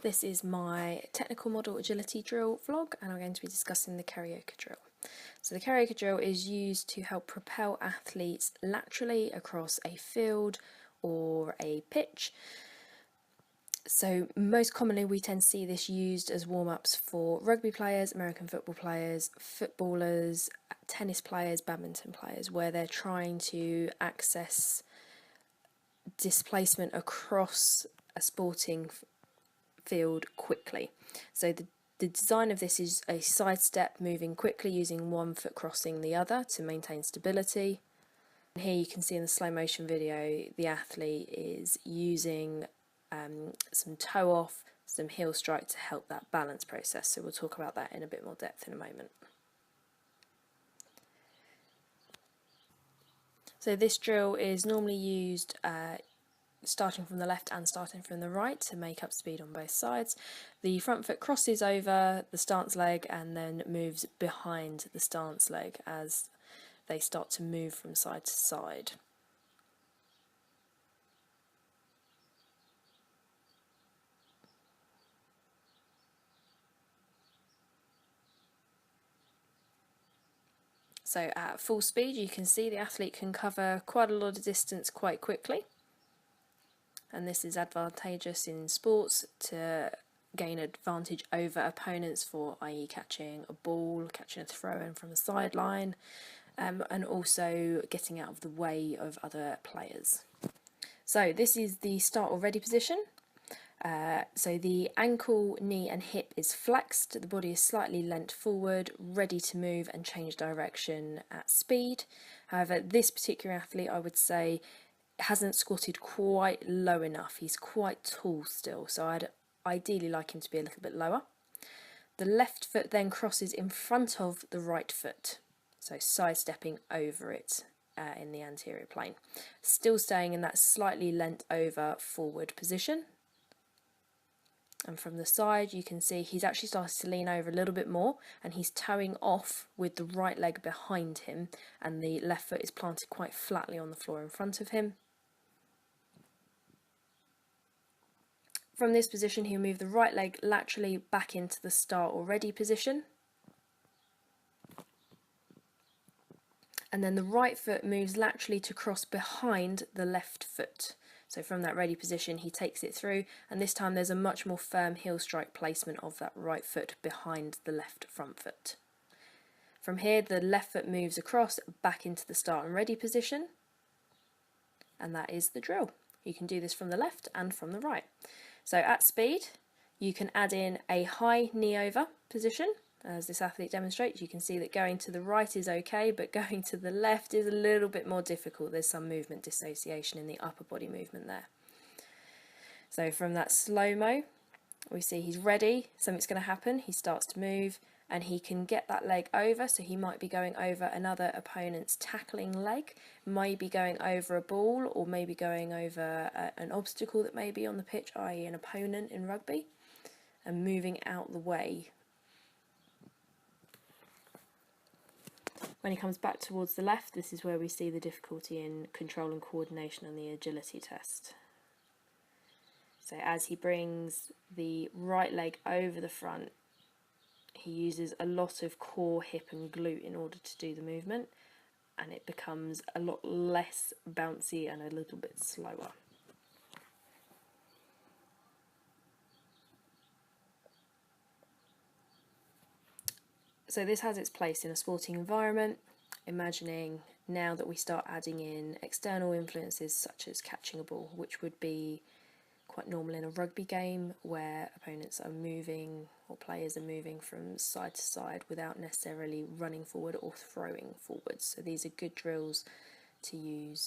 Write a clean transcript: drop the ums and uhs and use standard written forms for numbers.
This is my technical model agility drill vlog, and I'm going to be discussing the karaoke drill. So the karaoke drill is used to help propel athletes laterally across a field or a pitch. So most commonly we tend to see this used as warm-ups for rugby players, American football players, footballers, tennis players, badminton players, where they're trying to access displacement across a sporting field quickly. So the design of this is a side step moving quickly using one foot crossing the other to maintain stability. And here you can see in the slow motion video the athlete is using some toe off, some heel strike to help that balance process. So we'll talk about that in a bit more depth in a moment. So this drill is normally used starting from the left and starting from the right to make up speed on both sides. The front foot crosses over the stance leg and then moves behind the stance leg as they start to move from side to side. So at full speed you can see the athlete can cover quite a lot of distance quite quickly. And this is advantageous in sports to gain advantage over opponents for, i.e. catching a ball, catching a throw-in from the sideline, and also getting out of the way of other players. So this is the start or ready position. So the ankle, knee and hip is flexed, the body is slightly leant forward, ready to move and change direction at speed. However, this particular athlete, I would say, hasn't squatted quite low enough. He's quite tall still, so I'd ideally like him to be a little bit lower. The left foot then crosses in front of the right foot, so sidestepping over it in the anterior plane. Still staying in that slightly leant over forward position. And from the side you can see he's actually started to lean over a little bit more, and he's toeing off with the right leg behind him, and the left foot is planted quite flatly on the floor in front of him. From this position he'll move the right leg laterally back into the start or ready position, and then the right foot moves laterally to cross behind the left foot. So from that ready position he takes it through, and this time there's a much more firm heel strike placement of that right foot behind the left front foot. From here the left foot moves across back into the start and ready position, and that is the drill. You can do this from the left and from the right. So at speed you can add in a high knee over position. As this athlete demonstrates, you can see that going to the right is okay, but going to the left is a little bit more difficult. There's some movement dissociation in the upper body movement there. So from that slow-mo, we see he's ready, something's going to happen, he starts to move, and he can get that leg over, so he might be going over another opponent's tackling leg, maybe going over a ball, or maybe going over an obstacle that may be on the pitch, i.e. an opponent in rugby, and moving out the way. When he comes back towards the left, this is where we see the difficulty in control and coordination on the agility test. So as he brings the right leg over the front, he uses a lot of core, hip and glute in order to do the movement, and it becomes a lot less bouncy and a little bit slower. So this has its place in a sporting environment, imagining now that we start adding in external influences such as catching a ball, which would be quite normal in a rugby game where opponents are moving or players are moving from side to side without necessarily running forward or throwing forwards. So these are good drills to use